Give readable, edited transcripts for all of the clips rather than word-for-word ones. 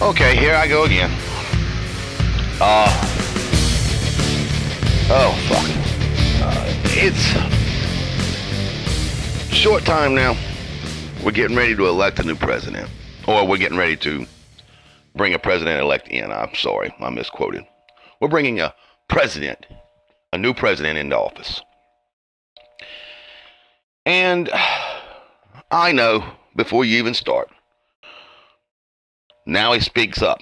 Okay, here I go again. Oh, fuck. It's short time now. We're getting ready to elect a new president. Or we're getting ready to bring a president-elect in. I'm sorry, I misquoted. We're bringing a new president into office. And I know, before you even start, now he speaks up.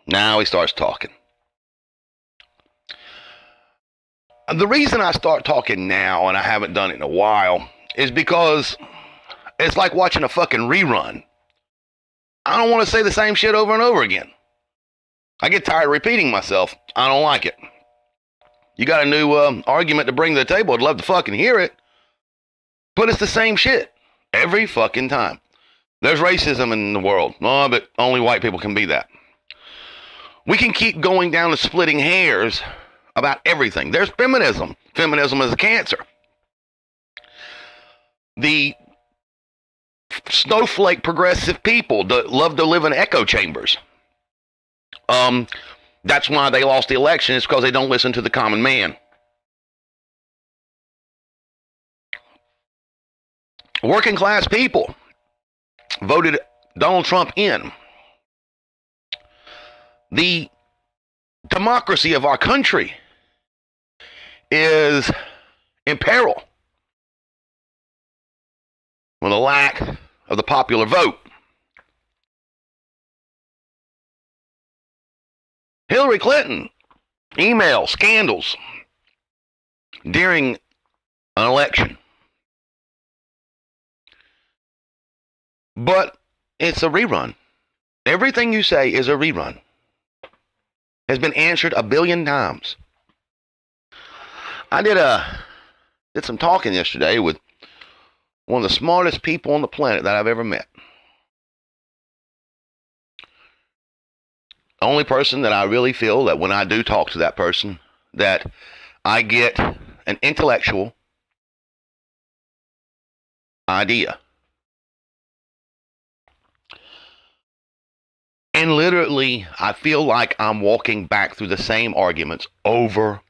Now he starts talking. The reason I start talking now, and I haven't done it in a while, is because it's like watching a fucking rerun. I don't want to say the same shit over and over again. I get tired of repeating myself. I don't like it. You got a new argument to bring to the table. I'd love to fucking hear it. But it's the same shit every fucking time. There's racism in the world. Oh, but only white people can be that. We can keep going down to splitting hairs about everything. There's feminism. Feminism is a cancer. The snowflake progressive people that love to live in echo chambers. That's why they lost the election. It's because they don't listen to the common man. Working class people voted Donald Trump in. The democracy of our country is in peril with the lack of the popular vote. Hillary Clinton, email scandals during an election. But it's a rerun. Everything you say is a rerun. Has been answered 1 billion times. I did some talking yesterday with one of the smartest people on the planet that I've ever met. The only person that I really feel that when I do talk to that person, that I get an intellectual idea. And literally, I feel like I'm walking back through the same arguments over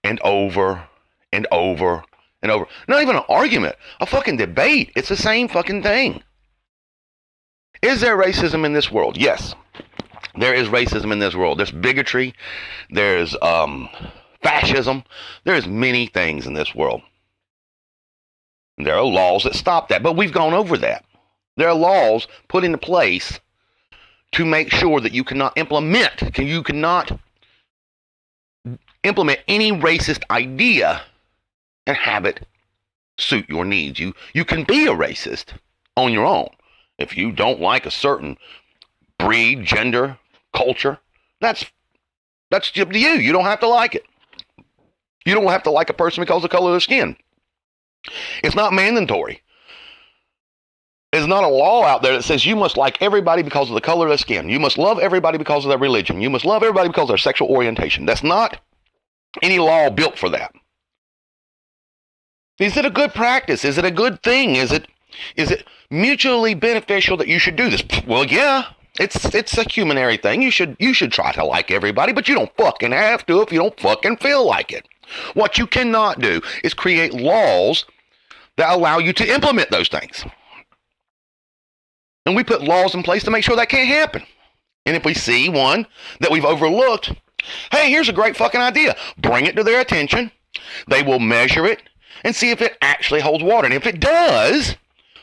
and over and over and over. Not even an argument, a fucking debate. It's the same fucking thing. Is there racism in this world? Yes. There is racism in this world. There's bigotry. There's fascism. There's many things in this world. And there are laws that stop that, but we've gone over that. There are laws put into place to make sure that you cannot implement any racist idea and have it suit your needs. You can be a racist on your own. If you don't like a certain breed, gender, culture, that's up to you. You don't have to like it. You don't have to like a person because of the color of their skin. It's not mandatory. There's not a law out there that says you must like everybody because of the color of their skin. You must love everybody because of their religion. You must love everybody because of their sexual orientation. That's not any law built for that. Is it a good practice? Is it a good thing? Is it mutually beneficial that you should do this? Well, yeah, it's a humanitarian thing. You should try to like everybody, but you don't fucking have to if you don't fucking feel like it. What you cannot do is create laws that allow you to implement those things. And we put laws in place to make sure that can't happen. And if we see one that we've overlooked, hey, here's a great fucking idea. Bring it to their attention. They will measure it and see if it actually holds water. And if it does,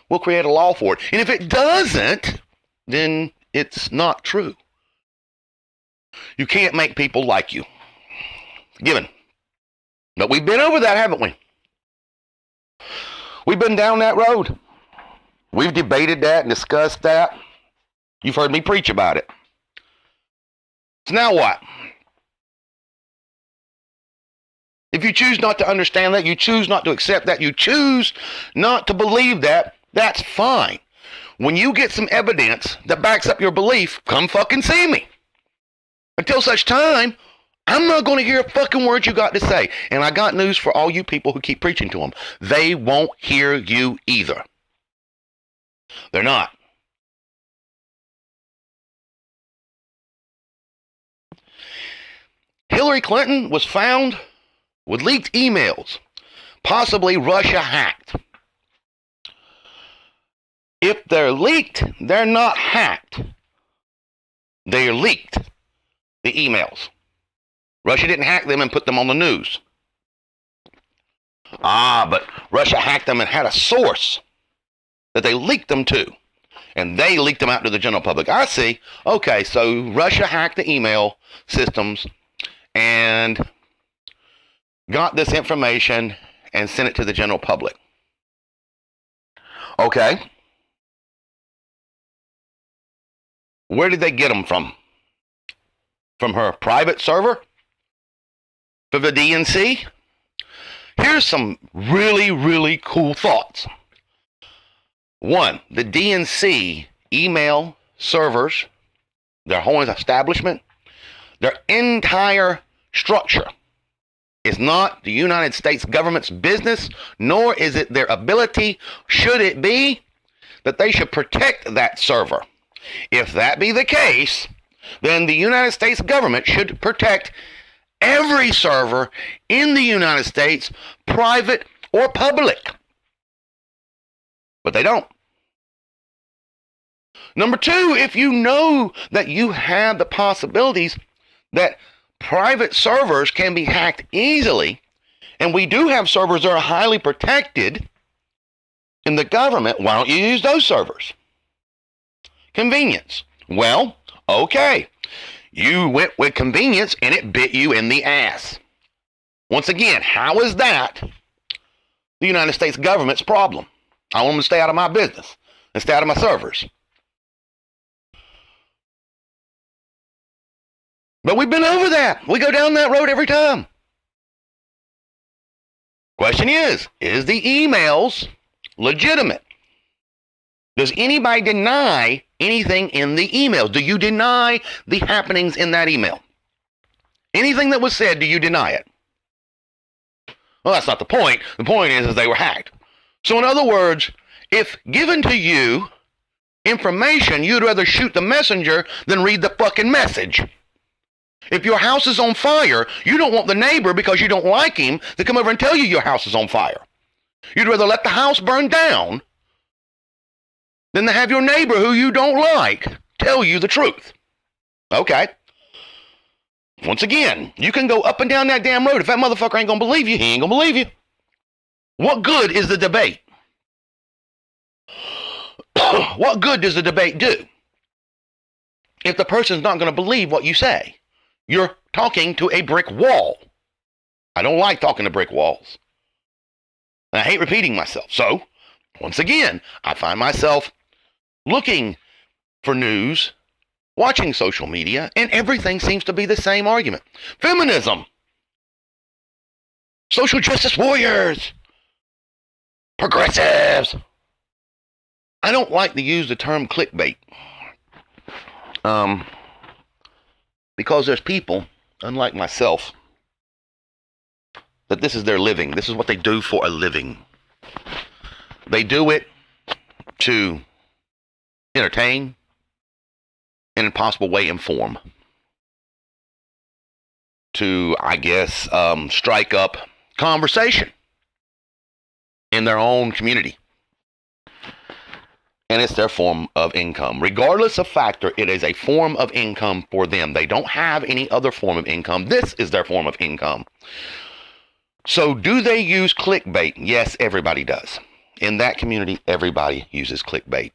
we'll create a law for it. And if it doesn't, then it's not true. You can't make people like you. Given. But we've been over that, haven't we? We've been down that road. We've debated that and discussed that. You've heard me preach about it. So now what? If you choose not to understand that, you choose not to accept that, you choose not to believe that, that's fine. When you get some evidence that backs up your belief, come fucking see me. Until such time, I'm not going to hear a fucking word you got to say. And I got news for all you people who keep preaching to them. They won't hear you either. They're not. Hillary Clinton was found with leaked emails, possibly Russia hacked. If they're leaked, they're not hacked. They are leaked, the emails. Russia didn't hack them and put them on the news. But Russia hacked them and had a source that they leaked them to. And they leaked them out to the general public. I see. Okay, so Russia hacked the email systems and got this information and sent it to the general public. Okay. Where did they get them from? From her private server? For the DNC? Here's some really, really cool thoughts. One, the DNC email servers, their whole establishment, their entire structure is not the United States government's business, nor is it their ability, should it be, that they should protect that server. If that be the case, then the United States government should protect every server in the United States, private or public. But they don't. Number two, if you know that you have the possibilities that private servers can be hacked easily, and we do have servers that are highly protected in the government, why don't you use those servers? Convenience. Well, okay. You went with convenience and it bit you in the ass. Once again, how is that the United States government's problem? I want them to stay out of my business and stay out of my servers. But we've been over that. We go down that road every time. Question is the emails legitimate? Does anybody deny anything in the email? Do you deny the happenings in that email? Anything that was said, do you deny it? Well, that's not the point. The point is they were hacked. So in other words, if given to you information, you'd rather shoot the messenger than read the fucking message. If your house is on fire, you don't want the neighbor, because you don't like him, to come over and tell you your house is on fire. You'd rather let the house burn down than to have your neighbor who you don't like tell you the truth. Okay. Once again, you can go up and down that damn road. If that motherfucker ain't gonna believe you, he ain't gonna believe you. What good is the debate? What good does the debate do if the person's not gonna believe what you say? You're talking to a brick wall. I don't like talking to brick walls. And I hate repeating myself. So, once again, I find myself looking for news, watching social media, and everything seems to be the same argument. Feminism, social justice warriors, progressives. I don't like to use the term clickbait. Because there's people, unlike myself, that this is their living. This is what they do for a living. They do it to entertain, and in a possible way inform. To, I guess, strike up conversation in their own community. And it's their form of income. Regardless of factor, it is a form of income for them. They don't have any other form of income. This is their form of income. So do they use clickbait? Yes, everybody does. In that community, everybody uses clickbait.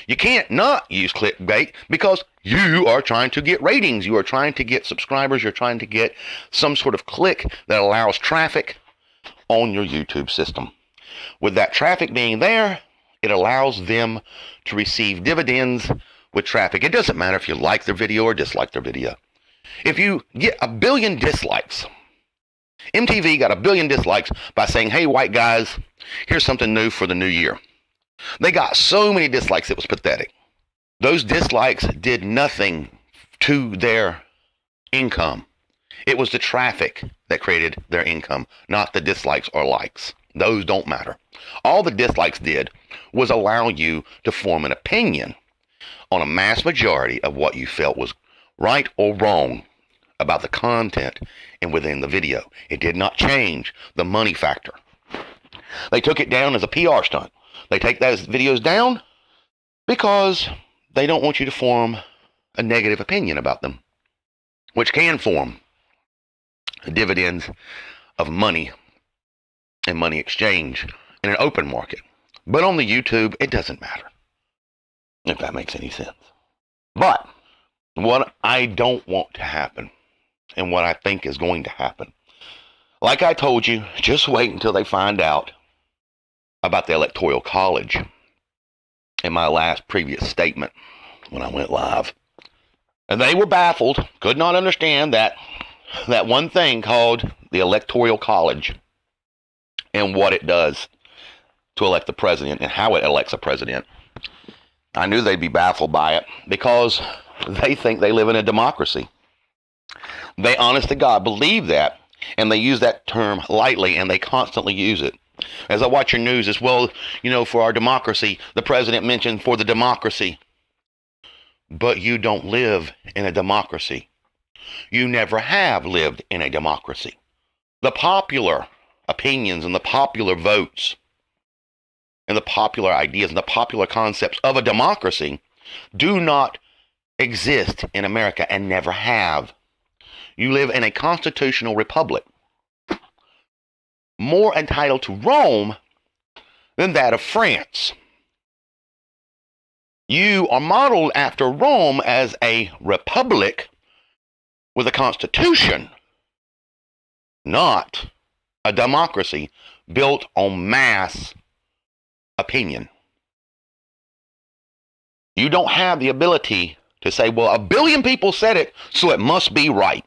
You can't not use clickbait because you are trying to get ratings. You are trying to get subscribers. You're trying to get some sort of click that allows traffic on your YouTube system. With that traffic being there, it allows them to receive dividends with traffic. It doesn't matter if you like their video or dislike their video. If you get 1 billion dislikes, MTV got 1 billion dislikes by saying, hey, white guys, here's something new for the new year. They got so many dislikes, it was pathetic. Those dislikes did nothing to their income. It was the traffic that created their income, not the dislikes or likes. Those don't matter. All the dislikes did was allow you to form an opinion on a mass majority of what you felt was right or wrong about the content and within the video. It did not change the money factor. They took it down as a PR stunt. They take those videos down because they don't want you to form a negative opinion about them, which can form dividends of money and money exchange in an open market. But on the YouTube, it doesn't matter, if that makes any sense. But what I don't want to happen, and what I think is going to happen, like I told you, just wait until they find out about the Electoral College in my last previous statement when I went live. And they were baffled, could not understand that one thing called the Electoral College and what it does to elect the president and how it elects a president. I knew they'd be baffled by it because they think they live in a democracy. They, honest to God, believe that, and they use that term lightly, and they constantly use it. As I watch your news, it's, well, for our democracy, the president mentioned for the democracy. But you don't live in a democracy. You never have lived in a democracy. The popular opinions and the popular votes and the popular ideas and the popular concepts of a democracy do not exist in America and never have. You live in a constitutional republic, more entitled to Rome than that of France. You are modeled after Rome as a republic with a constitution, not a democracy built on mass opinion. You don't have the ability to say, well, 1 billion people said it, so it must be right.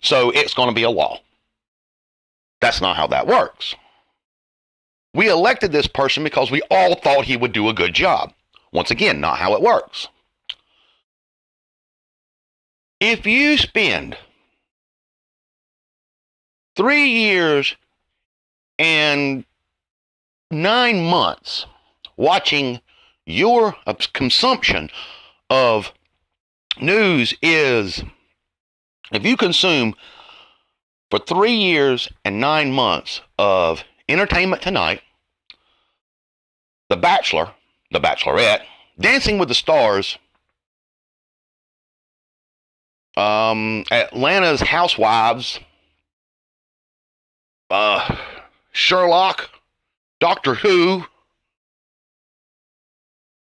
So it's going to be a law. That's not how that works. We elected this person because we all thought he would do a good job. Once again, not how it works. If you spend 3 years and 9 months watching your consumption of news is, if you consume for 3 years and 9 months of Entertainment Tonight, The Bachelor, The Bachelorette, Dancing with the Stars, Atlanta's Housewives, Sherlock, Doctor Who,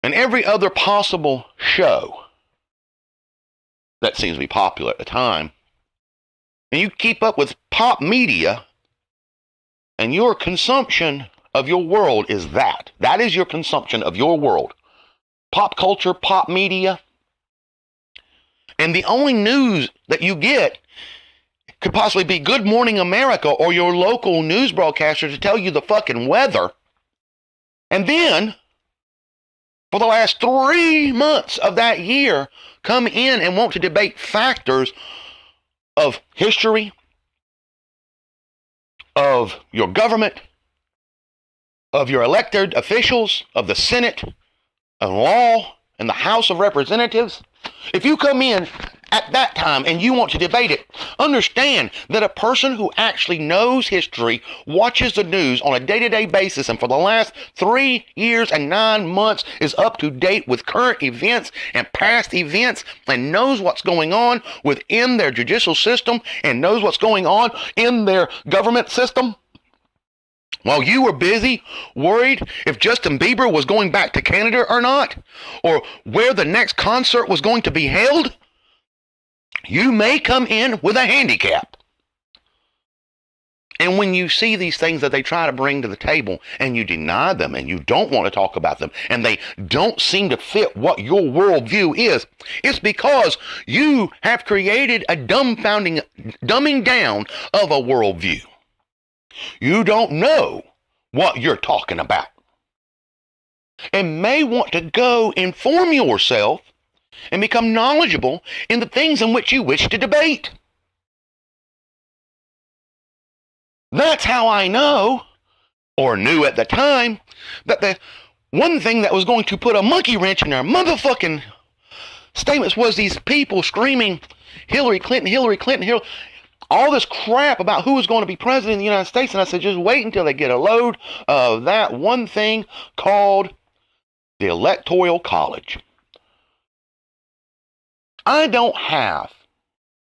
and every other possible show that seems to be popular at the time, and you keep up with pop media, and your consumption of your world is that. That is your consumption of your world. Pop culture, pop media. And the only news that you get could possibly be Good Morning America or your local news broadcaster to tell you the fucking weather. And then, for the last 3 months of that year, come in and want to debate factors of history, of your government, of your elected officials, of the Senate, and law, and the House of Representatives. If you come in at that time and you want to debate it, understand that a person who actually knows history, watches the news on a day-to-day basis, and for the last 3 years and 9 months is up to date with current events and past events, and knows what's going on within their judicial system and knows what's going on in their government system, while you were busy worried if Justin Bieber was going back to Canada or not, or where the next concert was going to be held, you may come in with a handicap. And when you see these things that they try to bring to the table and you deny them and you don't want to talk about them and they don't seem to fit what your worldview is, it's because you have created a dumbing down of a worldview. You don't know what you're talking about and may want to go inform yourself and become knowledgeable in the things in which you wish to debate. That's how I know, or knew at the time, that the one thing that was going to put a monkey wrench in their motherfucking statements was these people screaming Hillary Clinton, all this crap about who was going to be president of the United States. And I said, just wait until they get a load of that one thing called the Electoral College. I don't have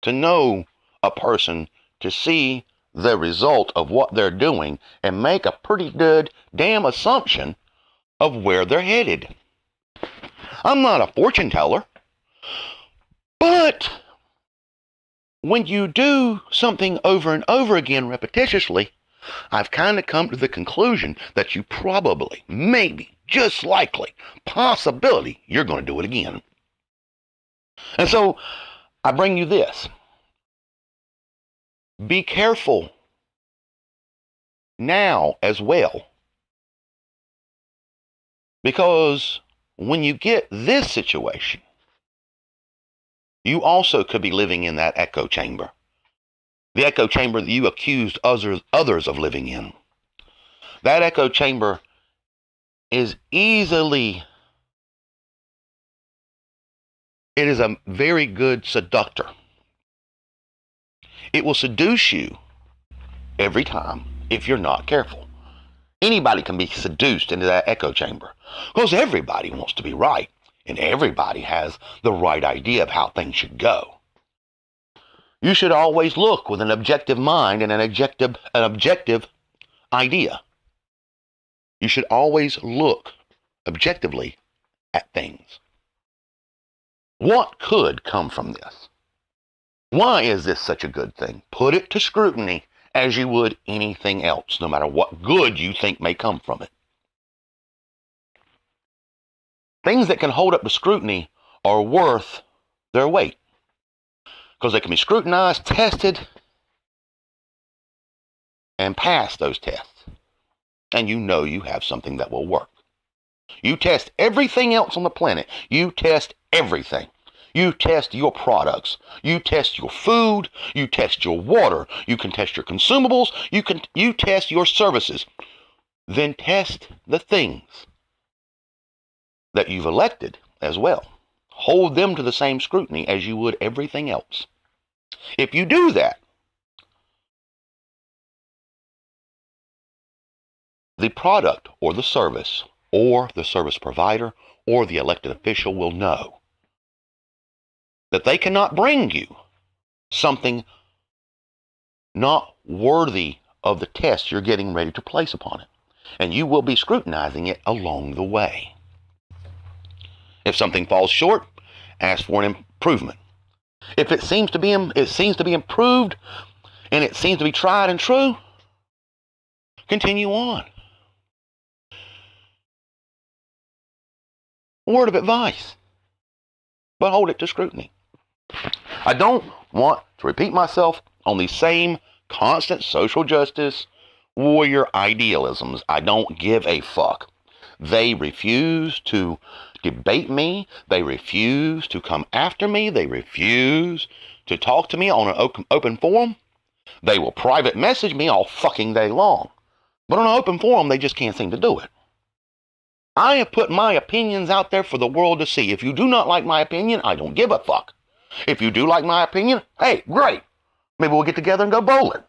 to know a person to see the result of what they're doing and make a pretty good damn assumption of where they're headed. I'm not a fortune teller, but when you do something over and over again repetitiously, I've kind of come to the conclusion that you probably, maybe, just likely, possibility, you're going to do it again. And so I bring you this. Be careful now as well. Because when you get this situation, you also could be living in that echo chamber. The echo chamber that you accused others of living in. That echo chamber is it is a very good seductor. It will seduce you every time if you're not careful. Anybody can be seduced into that echo chamber because everybody wants to be right and everybody has the right idea of how things should go. You should always look with an objective mind and an objective idea. You should always look objectively at things. What could come from this? Why is this such a good thing? Put it to scrutiny as you would anything else, no matter what good you think may come from it. Things that can hold up to scrutiny are worth their weight because they can be scrutinized, tested, and pass those tests. And you know you have something that will work. You test everything else on the planet. You test everything. You test your products. You test your food. You test your water. You can test your consumables. You test your services. Then test the things that you've elected as well. Hold them to the same scrutiny as you would everything else. If you do that, the product or the service provider or the elected official will know that they cannot bring you something not worthy of the test you're getting ready to place upon it. And you will be scrutinizing it along the way. If something falls short, ask for an improvement. If it seems to be improved and it seems to be tried and true, continue on. Word of advice, but hold it to scrutiny. I don't want to repeat myself on these same constant social justice warrior idealisms. I don't give a fuck. They refuse to debate me. They refuse to come after me. They refuse to talk to me on an open forum. They will private message me all fucking day long. But on an open forum, they just can't seem to do it. I have put my opinions out there for the world to see. If you do not like my opinion, I don't give a fuck. If you do like my opinion, hey, great. Maybe we'll get together and go bowling.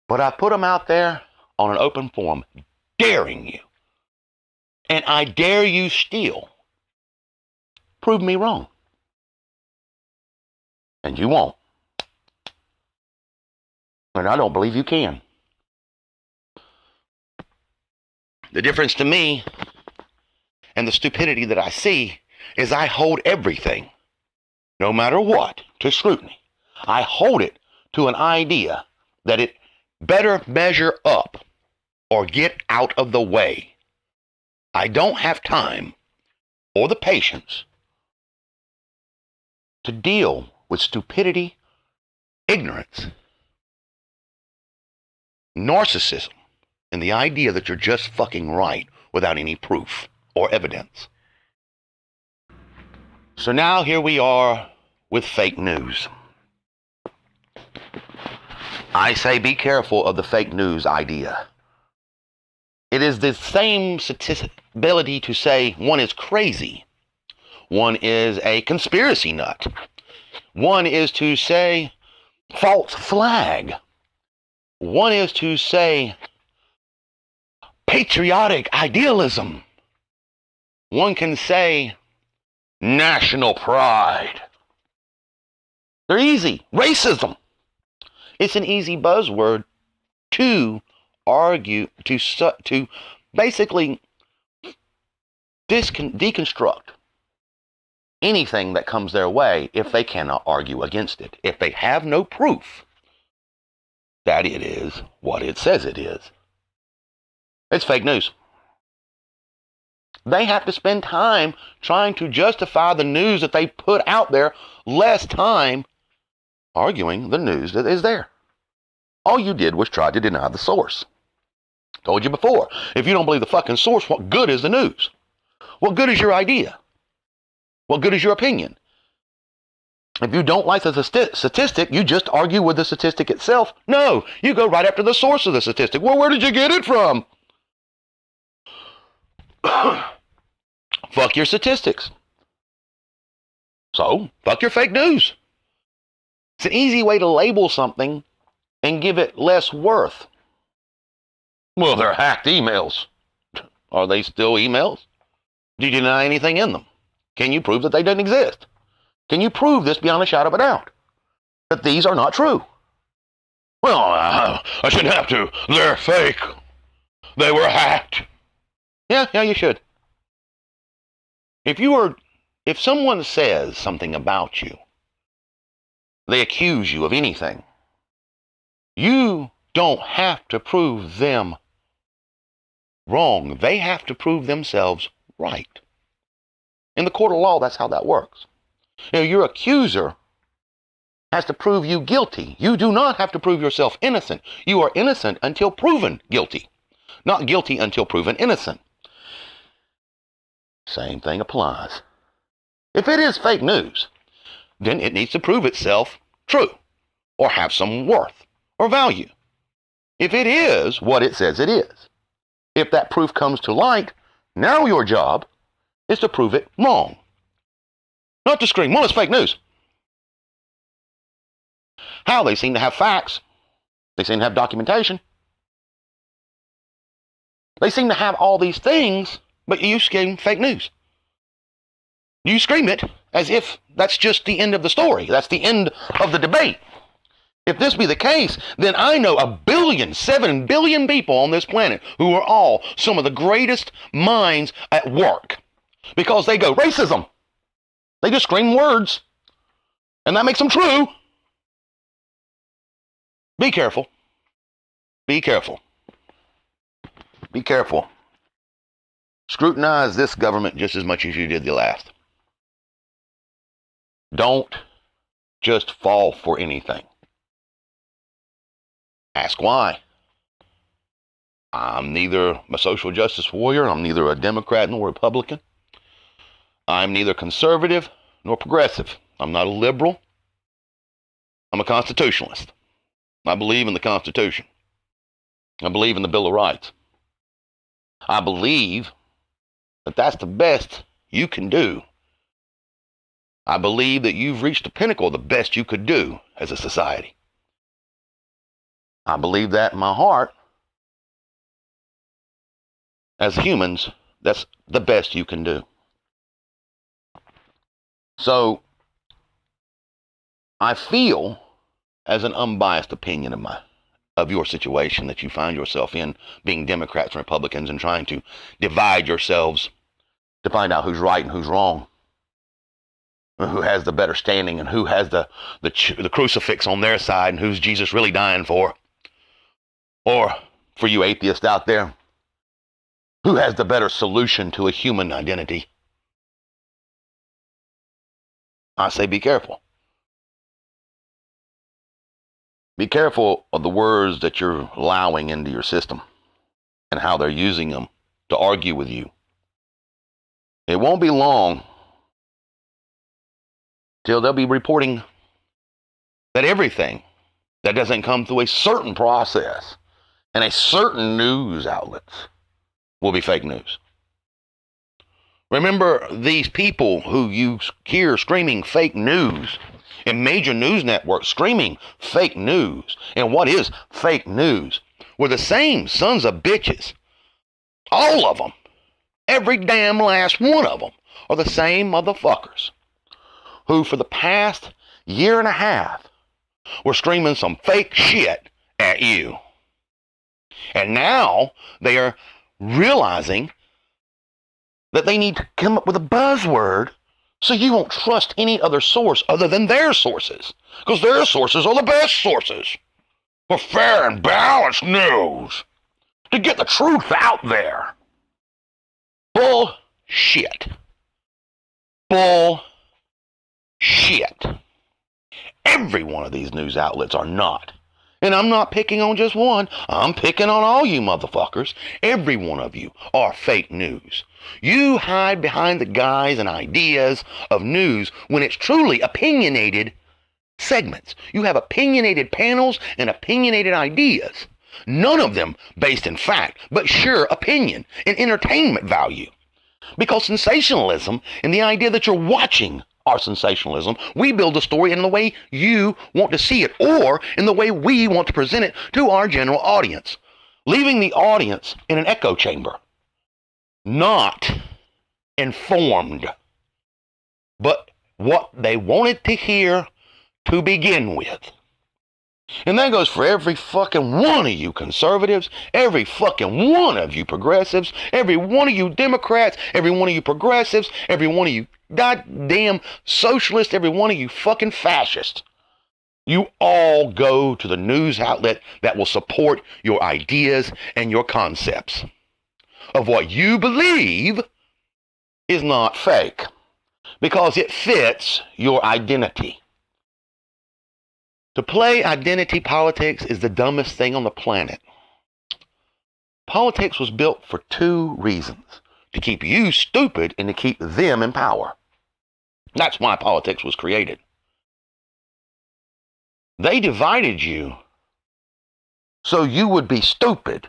But I put them out there on an open forum, daring you. And I dare you still. Prove me wrong. And you won't. And I don't believe you can. The difference to me and the stupidity that I see is I hold everything, no matter what, to scrutiny. I hold it to an idea that it better measure up or get out of the way. I don't have time or the patience to deal with stupidity, ignorance, narcissism, and the idea that you're just fucking right without any proof or evidence. So now here we are with fake news. I say be careful of the fake news idea. It is the same ability to say one is crazy One is a conspiracy nut. One is to say false flag. One is to say patriotic idealism. One can say national pride. They're easy. Racism. It's an easy buzzword to argue, to basically deconstruct anything that comes their way if they cannot argue against it. If they have no proof that it is what it says it is. It's fake news. They have to spend time trying to justify the news that they put out there, less time arguing the news that is there. All you did was try to deny the source. Told you before, if you don't believe the fucking source, what good is the news? What good is your idea? What good is your opinion? If you don't like the statistic, you just argue with the statistic itself. No, you go right after the source of the statistic. Well, where did you get it from? Fuck your statistics. So, fuck your fake news. It's an easy way to label something and give it less worth. Well, they're hacked emails. Are they still emails? Do you deny anything in them? Can you prove that they didn't exist? Can you prove this beyond a shadow of a doubt? That these are not true? Well, I shouldn't have to. They're fake. They were hacked. Yeah, you should. If someone says something about you, they accuse you of anything, you don't have to prove them wrong. They have to prove themselves right. In the court of law, that's how that works. Your accuser has to prove you guilty. You do not have to prove yourself innocent. You are innocent until proven guilty, not guilty until proven innocent. Same thing applies. If it is fake news, then it needs to prove itself true or have some worth or value. If it is what it says it is, if that proof comes to light, now your job is to prove it wrong. Not to scream, well, it's fake news. How? They seem to have facts. They seem to have documentation. They seem to have all these things, but you scream fake news. You scream it as if that's just the end of the story. That's the end of the debate. If this be the case, then I know 7 billion people on this planet who are all some of the greatest minds at work. Because they go, racism. They just scream words. And that makes them true. Be careful. Be careful. Be careful. Scrutinize this government just as much as you did the last. Don't just fall for anything. Ask why. I'm neither a social justice warrior, I'm neither a Democrat nor a Republican. I'm neither conservative nor progressive. I'm not a liberal. I'm a constitutionalist. I believe in the Constitution. I believe in the Bill of Rights. I believe that that's the best you can do. I believe that you've reached the pinnacle of the best you could do as a society. I believe that in my heart. As humans, that's the best you can do. So, I feel, as an unbiased opinion of your situation that you find yourself in, being Democrats and Republicans and trying to divide yourselves to find out who's right and who's wrong, who has the better standing and who has the crucifix on their side and who's Jesus really dying for. Or, for you atheists out there, who has the better solution to a human identity? I say be careful. Be careful of the words that you're allowing into your system and how they're using them to argue with you. It won't be long till they'll be reporting that everything that doesn't come through a certain process and a certain news outlets will be fake news. Remember these people who you hear screaming fake news in major news networks screaming fake news. And what is fake news? Were the same sons of bitches. All of them. Every damn last one of them are the same motherfuckers who for the past year and a half were screaming some fake shit at you. And now they are realizing that they need to come up with a buzzword so you won't trust any other source other than their sources. Because their sources are the best sources for fair and balanced news. To get the truth out there. Bullshit. Bullshit. Every one of these news outlets are not. And I'm not picking on just one. I'm picking on all you motherfuckers. Every one of you are fake news. You hide behind the guise and ideas of news when it's truly opinionated segments. You have opinionated panels and opinionated ideas. None of them based in fact, but sure opinion and entertainment value. Because sensationalism and the idea that you're watching our sensationalism, we build a story in the way you want to see it or in the way we want to present it to our general audience, leaving the audience in an echo chamber, not informed, but what they wanted to hear to begin with. And that goes for every fucking one of you conservatives, every fucking one of you progressives, every one of you Democrats, every one of you progressives, every one of you goddamn socialists, every one of you fucking fascists. You all go to the news outlet that will support your ideas and your concepts of what you believe is not fake because it fits your identity. To play identity politics is the dumbest thing on the planet. Politics was built for two reasons. To keep you stupid and to keep them in power. That's why politics was created. They divided you so you would be stupid.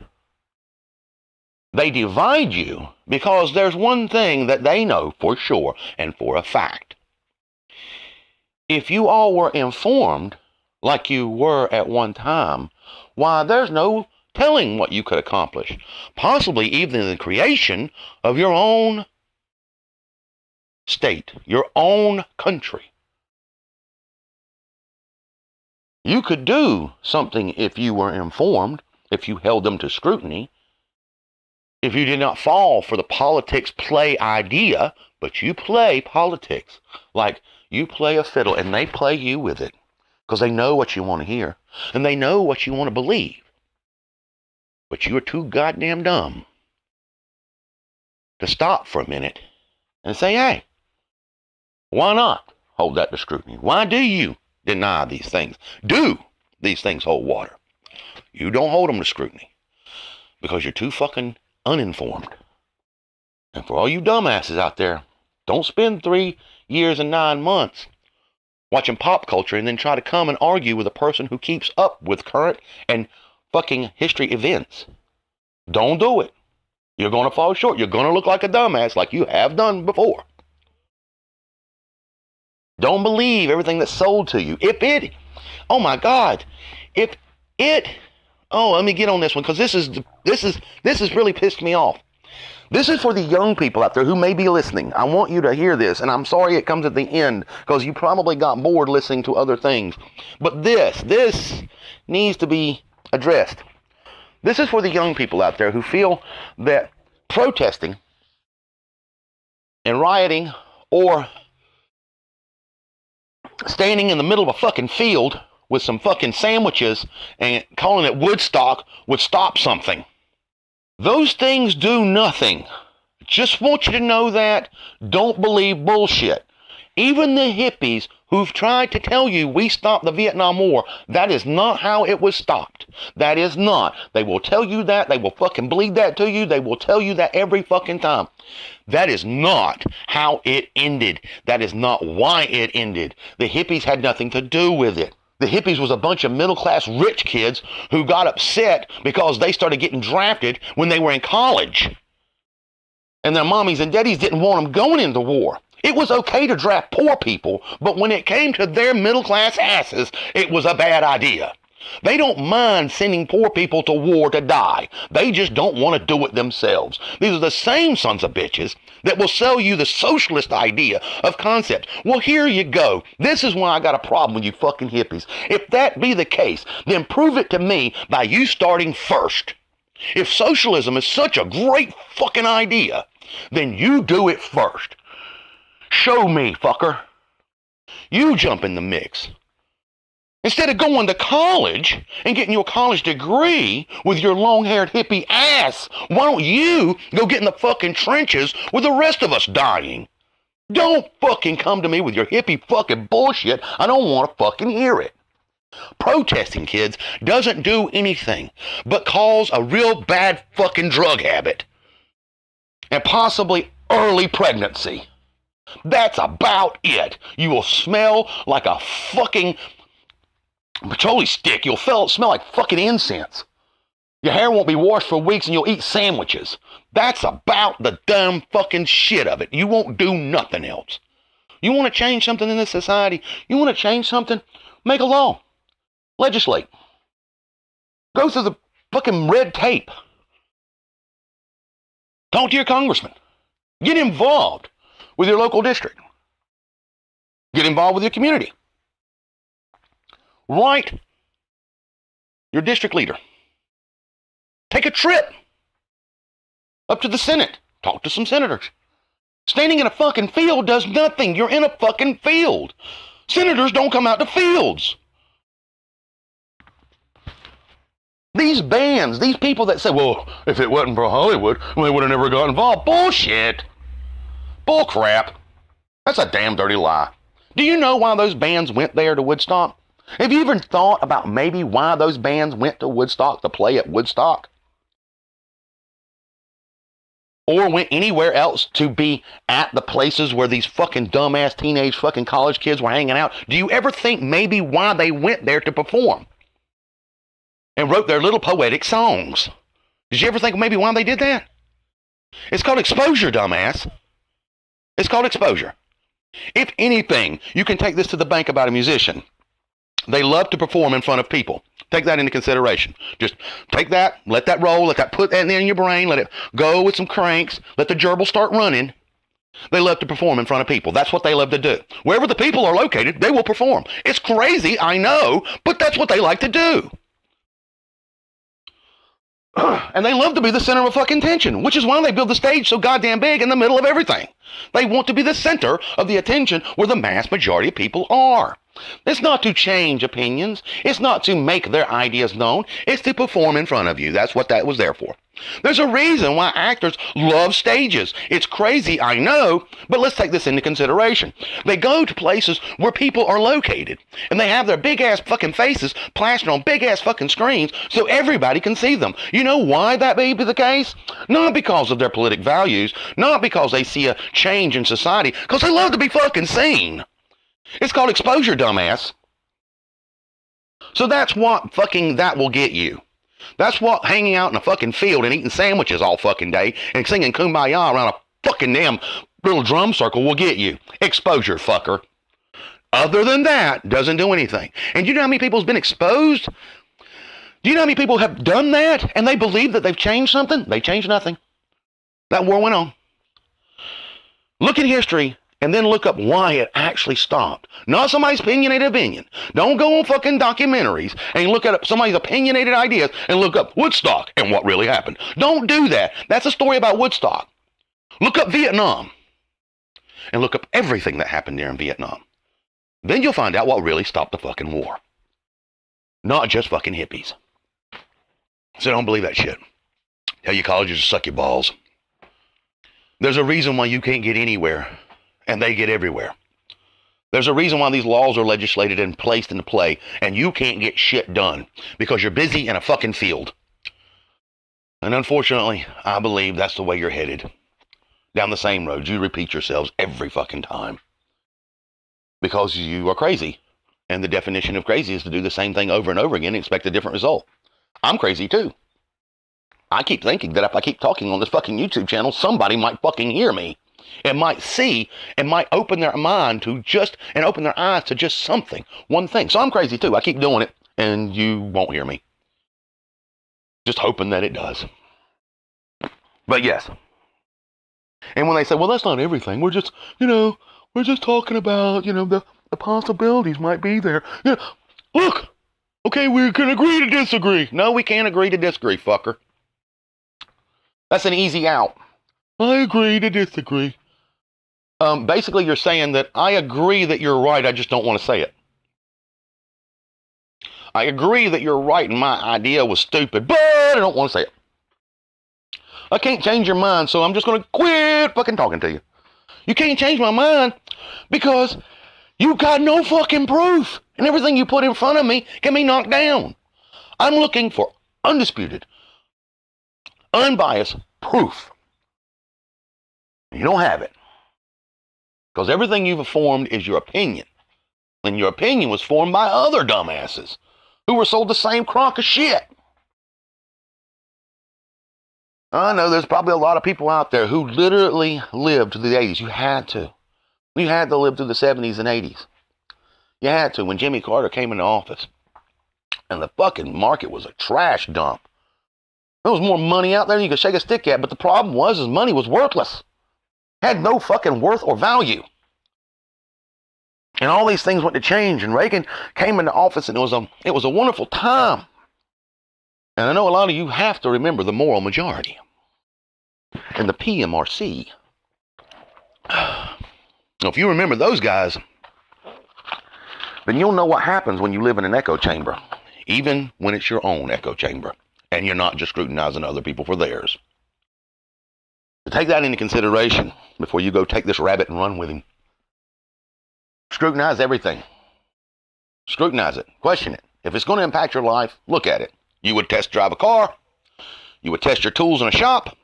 They divide you because there's one thing that they know for sure and for a fact. If you all were informed like you were at one time, why, there's no telling what you could accomplish. Possibly even the creation of your own state, your own country. You could do something if you were informed, if you held them to scrutiny, if you did not fall for the politics play idea, but you play politics like you play a fiddle and they play you with it. Because they know what you want to hear. And they know what you want to believe. But you are too goddamn dumb to stop for a minute and say, hey, why not hold that to scrutiny? Why do you deny these things? Do these things hold water? You don't hold them to scrutiny because you're too fucking uninformed. And for all you dumbasses out there, don't spend 3 years and 9 months watching pop culture and then try to come and argue with a person who keeps up with current and fucking history events. Don't do it. You're going to fall short. You're going to look like a dumbass like you have done before. Don't believe everything that's sold to you. Oh my God, let me get on this one because this has really pissed me off. This is for the young people out there who may be listening. I want you to hear this, and I'm sorry it comes at the end because you probably got bored listening to other things. But this needs to be addressed. This is for the young people out there who feel that protesting and rioting or standing in the middle of a fucking field with some fucking sandwiches and calling it Woodstock would stop something. Those things do nothing. Just want you to know that. Don't believe bullshit. Even the hippies who've tried to tell you we stopped the Vietnam War, that is not how it was stopped. That is not. They will tell you that. They will fucking bleed that to you. They will tell you that every fucking time. That is not how it ended. That is not why it ended. The hippies had nothing to do with it. The hippies was a bunch of middle-class rich kids who got upset because they started getting drafted when they were in college. And their mommies and daddies didn't want them going into war. It was okay to draft poor people, but when it came to their middle-class asses, it was a bad idea. They don't mind sending poor people to war to die. They just don't want to do it themselves. These are the same sons of bitches that will sell you the socialist idea of concept. Well, here you go. This is why I got a problem with you fucking hippies. If that be the case, then prove it to me by you starting first. If socialism is such a great fucking idea, then you do it first. Show me, fucker. You jump in the mix. Instead of going to college and getting your college degree with your long-haired hippie ass, why don't you go get in the fucking trenches with the rest of us dying? Don't fucking come to me with your hippie fucking bullshit. I don't want to fucking hear it. Protesting, kids, doesn't do anything but cause a real bad fucking drug habit and possibly early pregnancy. That's about it. You will smell like a fucking patchouli stick. You'll smell like fucking incense. Your hair won't be washed for weeks and you'll eat sandwiches. That's about the dumb fucking shit of it. You won't do nothing else. You want to change something in this society? You want to change something? Make a law. Legislate. Go through the fucking red tape. Talk to your congressman. Get involved with your local district. Get involved with your community. Write your district leader. Take a trip up to the Senate. Talk to some senators. Standing in a fucking field does nothing. You're in a fucking field. Senators don't come out to fields. These bands, these people that say, well, if it wasn't for Hollywood, well, they would have never got involved. Bullshit. Bull crap. That's a damn dirty lie. Do you know why those bands went there to Woodstock? Have you ever thought about maybe why those bands went to Woodstock to play at Woodstock? Or went anywhere else to be at the places where these fucking dumbass teenage fucking college kids were hanging out? Do you ever think maybe why they went there to perform and wrote their little poetic songs? Did you ever think maybe why they did that? It's called exposure, dumbass. It's called exposure. If anything, you can take this to the bank about a musician. They love to perform in front of people. Take that into consideration. Just take that, let that roll, let that put that in your brain, let it go with some cranks, let the gerbil start running. They love to perform in front of people. That's what they love to do. Wherever the people are located, they will perform. It's crazy, I know, but that's what they like to do. And they love to be the center of fucking attention, which is why they build the stage so goddamn big in the middle of everything. They want to be the center of the attention where the mass majority of people are. It's not to change opinions. It's not to make their ideas known. It's to perform in front of you. That's what that was there for. There's a reason why actors love stages. It's crazy, I know, but let's take this into consideration. They go to places where people are located, and they have their big-ass fucking faces plastered on big-ass fucking screens so everybody can see them. You know why that may be the case? Not because of their politic values, not because they see a change in society, because they love to be fucking seen. It's called exposure, dumbass. So that's what fucking that will get you. That's what hanging out in a fucking field and eating sandwiches all fucking day and singing Kumbaya around a fucking damn little drum circle will get you. Exposure, fucker. Other than that, doesn't do anything. And do you know how many people have been exposed? Do you know how many people have done that and they believe that they've changed something? They changed nothing. That war went on. Look at history. And then look up why it actually stopped. Not somebody's opinionated opinion. Don't go on fucking documentaries and look at somebody's opinionated ideas and look up Woodstock and what really happened. Don't do that. That's a story about Woodstock. Look up Vietnam and look up everything that happened there in Vietnam. Then you'll find out what really stopped the fucking war. Not just fucking hippies. So don't believe that shit. Tell your colleges to suck your balls. There's a reason why you can't get anywhere. And they get everywhere. There's a reason why these laws are legislated and placed into play, and you can't get shit done because you're busy in a fucking field. And unfortunately, I believe that's the way you're headed. Down the same road. You repeat yourselves every fucking time. Because you are crazy. And the definition of crazy is to do the same thing over and over again and expect a different result. I'm crazy too. I keep thinking that if I keep talking on this fucking YouTube channel, somebody might fucking hear me and might see and might open their mind to just, and open their eyes to just something, one thing. So I'm crazy too. I keep doing it and you won't hear me. Just hoping that it does. But yes. And when they say, well, that's not everything. We're just, we're just talking about, the possibilities might be there. Look, okay, we can agree to disagree. No, we can't agree to disagree, fucker. That's an easy out. I agree to disagree. Basically, you're saying that I agree that you're right, I just don't want to say it. I agree that you're right and my idea was stupid, but I don't want to say it. I can't change your mind, so I'm just going to quit fucking talking to you. You can't change my mind because you got no fucking proof, and everything you put in front of me can be knocked down. I'm looking for undisputed, unbiased proof. You don't have it. Because everything you've formed is your opinion. And your opinion was formed by other dumbasses who were sold the same crock of shit. I know there's probably a lot of people out there who literally lived through the 80s. You had to. You had to live through the 70s and 80s. You had to when Jimmy Carter came into office. And the fucking market was a trash dump. There was more money out there than you could shake a stick at, but the problem was his money was worthless. Had no fucking worth or value. And all these things went to change, and Reagan came into office, and it was a wonderful time. And I know a lot of you have to remember the moral majority and the PMRC. Now, if you remember those guys, then you'll know what happens when you live in an echo chamber, even when it's your own echo chamber, and you're not just scrutinizing other people for theirs. So take that into consideration before you go take this rabbit and run with him. Scrutinize everything. Scrutinize it. Question it. If it's going to impact your life, look at it. You would test drive a car. You would test your tools in a shop.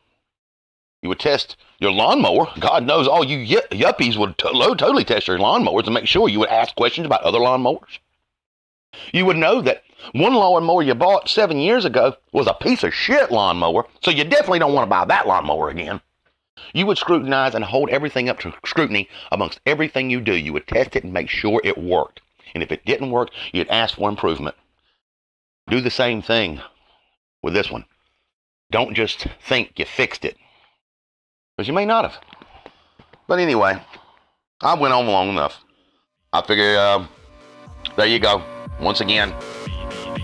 You would test your lawnmower. God knows all you yuppies would totally test your lawnmowers to make sure. You would ask questions about other lawnmowers. You would know that one lawnmower you bought 7 years ago was a piece of shit lawnmower, so you definitely don't want to buy that lawnmower again. You would scrutinize and hold everything up to scrutiny amongst everything you do. You would test it and make sure it worked. And if it didn't work, you'd ask for improvement. Do the same thing with this one. Don't just think you fixed it, because you may not have. But anyway, I went on long enough. I figure, there you go. Once again,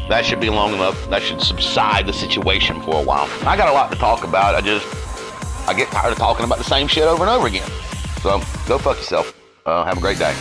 that should be long enough. That should subside the situation for a while. I got a lot to talk about. I get tired of talking about the same shit over and over again. So go fuck yourself. Have a great day.